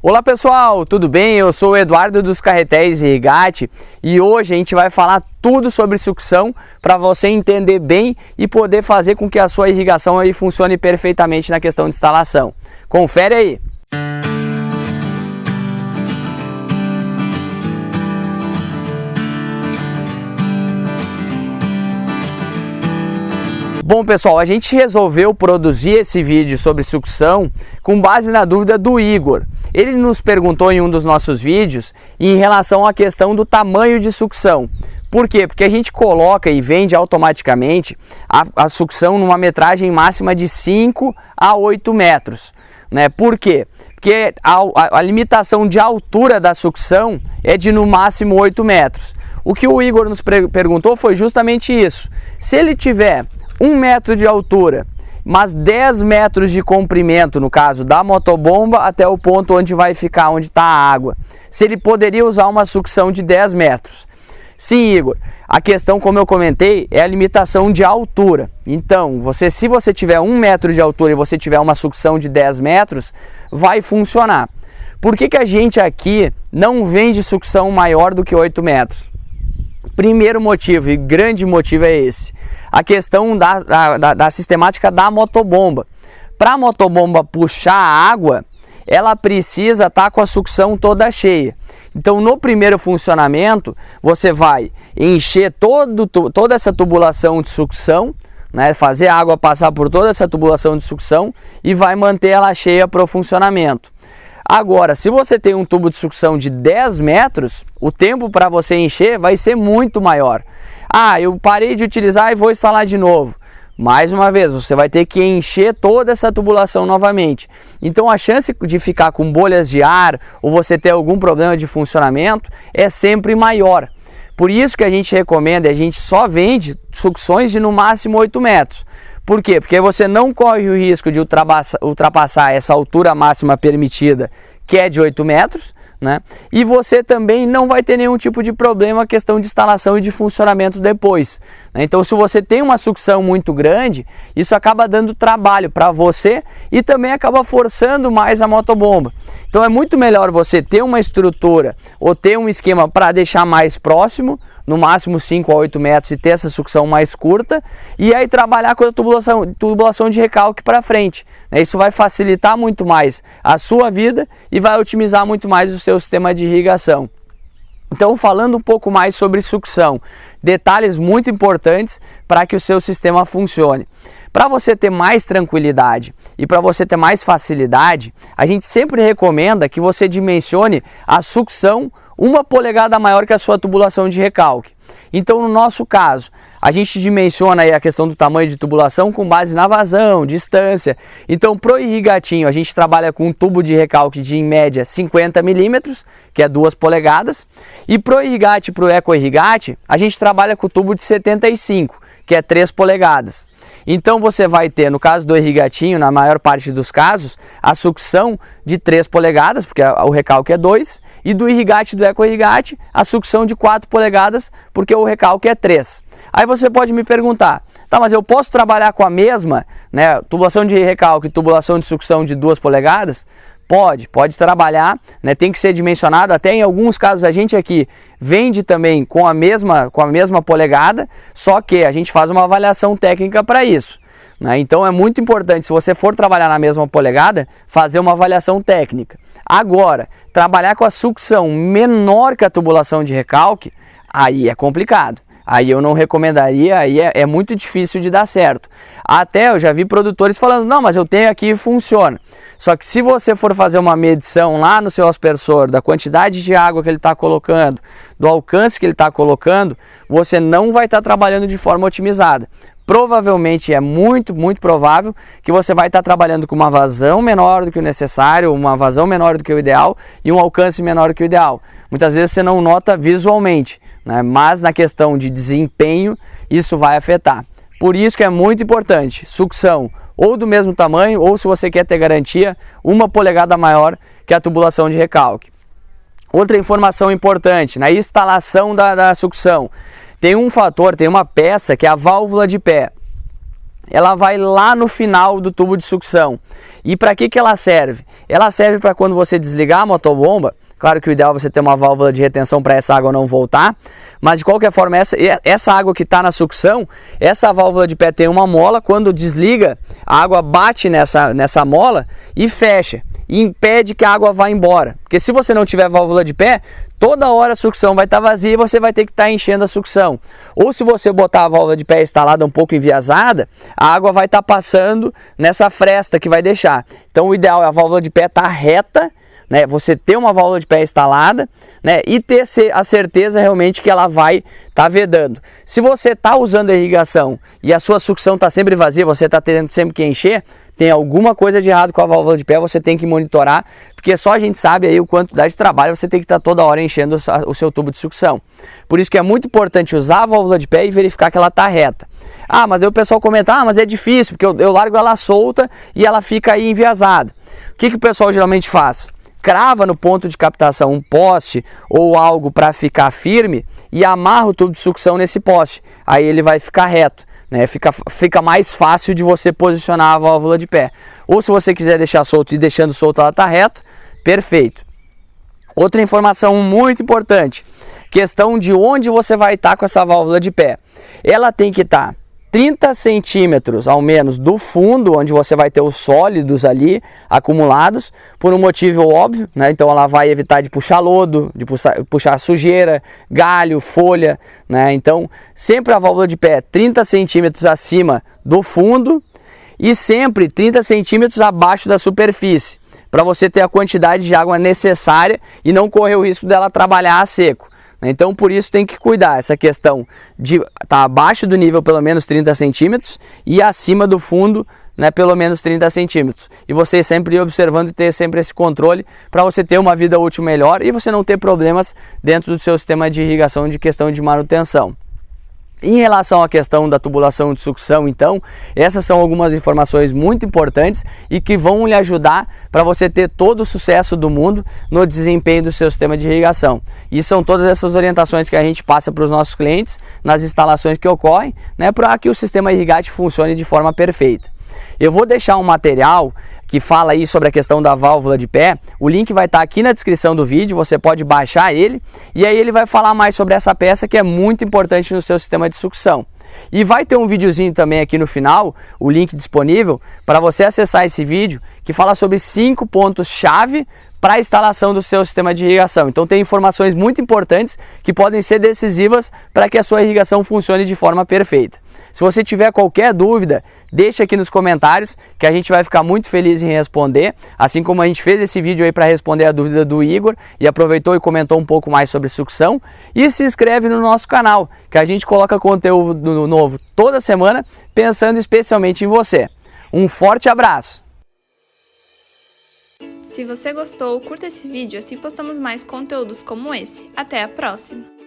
Olá pessoal, tudo bem? Eu sou o Eduardo dos Carretéis Irrigate e hoje a gente vai falar tudo sobre sucção para você entender bem e poder fazer com que a sua irrigação aí funcione perfeitamente na questão de instalação. Confere aí! Bom pessoal, a gente resolveu produzir esse vídeo sobre sucção com base na dúvida do Igor. Ele nos perguntou em um dos nossos vídeos em relação à questão do tamanho de sucção. Por quê? Porque a gente coloca e vende automaticamente a sucção numa metragem máxima de 5 a 8 metros. Né? Por quê? Porque a limitação de altura da sucção é de no máximo 8 metros. O que o Igor nos perguntou foi justamente isso. Se ele tiver 1 metro de altura, mas 10 metros de comprimento, no caso da motobomba até o ponto onde vai ficar, onde está a água, se ele poderia usar uma sucção de 10 metros. Sim, Igor, a questão, como eu comentei, é a limitação de altura. Então, se você tiver 1 metro de altura e você tiver uma sucção de 10 metros, vai funcionar. Por que a gente aqui não vende sucção maior do que 8 metros? Primeiro motivo, e grande motivo, é esse: a questão da sistemática da motobomba. Para a motobomba puxar a água, ela precisa estar com a sucção toda cheia. Então, no primeiro funcionamento, você vai encher toda essa tubulação de sucção, né, fazer a água passar por toda essa tubulação de sucção e vai manter ela cheia para o funcionamento. Agora, se você tem um tubo de sucção de 10 metros, o tempo para você encher vai ser muito maior. Ah, eu parei de utilizar e vou instalar de novo. Mais uma vez, você vai ter que encher toda essa tubulação novamente. Então a chance de ficar com bolhas de ar ou você ter algum problema de funcionamento é sempre maior. Por isso que a gente recomenda, a gente só vende sucções de no máximo 8 metros. Por quê? Porque você não corre o risco de ultrapassar essa altura máxima permitida, que é de 8 metros, né? E você também não vai ter nenhum tipo de problema questão de instalação e de funcionamento depois, né? Então, se você tem uma sucção muito grande, isso acaba dando trabalho para você e também acaba forçando mais a motobomba. Então, é muito melhor você ter uma estrutura ou ter um esquema para deixar mais próximo, no máximo 5 a 8 metros, e ter essa sucção mais curta, e aí trabalhar com a tubulação de recalque para frente. Isso vai facilitar muito mais a sua vida e vai otimizar muito mais o seu sistema de irrigação. Então, falando um pouco mais sobre sucção, detalhes muito importantes para que o seu sistema funcione. Para você ter mais tranquilidade e para você ter mais facilidade, a gente sempre recomenda que você dimensione a sucção 1 polegada maior que a sua tubulação de recalque. Então, no nosso caso, a gente dimensiona aí a questão do tamanho de tubulação com base na vazão, distância. Então, pro irrigatinho, a gente trabalha com um tubo de recalque de, em média, 50 milímetros, que é 2 polegadas. E pro irrigate, pro eco-irrigate, a gente trabalha com o tubo de 75, que é 3 polegadas. Então você vai ter, no caso do irrigatinho, na maior parte dos casos, a sucção de 3 polegadas, porque o recalque é 2, e do irrigate, do eco-irrigate, a sucção de 4 polegadas, porque o recalque é 3. Aí você pode me perguntar, tá, mas eu posso trabalhar com a mesma, né, tubulação de recalque e tubulação de sucção de 2 polegadas? Pode trabalhar, né? Tem que ser dimensionado. Até em alguns casos a gente aqui vende também com a mesma polegada, só que a gente faz uma avaliação técnica para isso, né? Então é muito importante, se você for trabalhar na mesma polegada, fazer uma avaliação técnica. Agora, trabalhar com a sucção menor que a tubulação de recalque, aí é complicado. Aí eu não recomendaria, aí é muito difícil de dar certo. Até eu já vi produtores falando, não, mas eu tenho aqui e funciona. Só que se você for fazer uma medição lá no seu aspersor, da quantidade de água que ele está colocando, do alcance que ele está colocando, você não vai estar trabalhando de forma otimizada. Provavelmente, é muito provável que você vai estar trabalhando com uma vazão menor do que o necessário, uma vazão menor do que o ideal e um alcance menor do que o ideal. Muitas vezes você não nota visualmente, né? Mas na questão de desempenho isso vai afetar. Por isso que é muito importante, sucção ou do mesmo tamanho, ou se você quer ter garantia, 1 polegada maior que a tubulação de recalque. Outra informação importante, na instalação da sucção, tem um fator, tem uma peça que é a válvula de pé. Ela vai lá no final do tubo de sucção. E para que ela serve? Ela serve para quando você desligar a motobomba. Claro que o ideal é você ter uma válvula de retenção para essa água não voltar, mas de qualquer forma, essa água que está na sucção, essa válvula de pé tem uma mola, quando desliga, a água bate nessa mola e fecha, e impede que a água vá embora. Porque se você não tiver válvula de pé, toda hora a sucção vai estar vazia e você vai ter que estar enchendo a sucção. Ou se você botar a válvula de pé instalada um pouco enviesada, a água vai estar passando nessa fresta que vai deixar. Então o ideal é a válvula de pé estar reta, né, você ter uma válvula de pé instalada, né, e ter a certeza realmente que ela vai estar vedando. Se você está usando a irrigação e a sua sucção está sempre vazia, você está tendo sempre que encher, tem alguma coisa de errado com a válvula de pé, você tem que monitorar, porque só a gente sabe aí o quanto dá de trabalho, você tem que estar toda hora enchendo o seu tubo de sucção. Por isso que é muito importante usar a válvula de pé e verificar que ela está reta. Ah, mas aí o pessoal comenta, mas é difícil, porque eu largo ela solta e ela fica aí enviesada. O que o pessoal geralmente faz? Crava no ponto de captação um poste ou algo para ficar firme e amarra o tubo de sucção nesse poste. Aí ele vai ficar reto, né? Fica mais fácil de você posicionar a válvula de pé. Ou se você quiser deixar solto e deixando solto ela está reto, perfeito. Outra informação muito importante, questão de onde você vai estar com essa válvula de pé. Ela tem que estar 30 centímetros ao menos do fundo, onde você vai ter os sólidos ali acumulados, por um motivo óbvio, né? Então ela vai evitar de puxar lodo, de puxar sujeira, galho, folha, né? Então sempre a válvula de pé 30 centímetros acima do fundo e sempre 30 centímetros abaixo da superfície, para você ter a quantidade de água necessária e não correr o risco dela trabalhar a seco. Então por isso tem que cuidar essa questão de estar abaixo do nível pelo menos 30 centímetros e acima do fundo, né, pelo menos 30 centímetros. E você sempre ir observando e ter sempre esse controle para você ter uma vida útil melhor e você não ter problemas dentro do seu sistema de irrigação de questão de manutenção. Em relação à questão da tubulação de sucção, então, essas são algumas informações muito importantes e que vão lhe ajudar para você ter todo o sucesso do mundo no desempenho do seu sistema de irrigação. E são todas essas orientações que a gente passa para os nossos clientes nas instalações que ocorrem, né, para que o sistema irrigate funcione de forma perfeita. Eu vou deixar um material que fala aí sobre a questão da válvula de pé, o link vai estar aqui na descrição do vídeo, você pode baixar ele e aí ele vai falar mais sobre essa peça que é muito importante no seu sistema de sucção. E vai ter um videozinho também aqui no final, o link disponível, para você acessar esse vídeo que fala sobre 5 pontos-chave para a instalação do seu sistema de irrigação. Então tem informações muito importantes que podem ser decisivas para que a sua irrigação funcione de forma perfeita. Se você tiver qualquer dúvida, deixa aqui nos comentários que a gente vai ficar muito feliz em responder, assim como a gente fez esse vídeo aí para responder a dúvida do Igor e aproveitou e comentou um pouco mais sobre sucção. E se inscreve no nosso canal, que a gente coloca conteúdo novo toda semana, pensando especialmente em você. Um forte abraço! Se você gostou, curta esse vídeo, assim postamos mais conteúdos como esse. Até a próxima!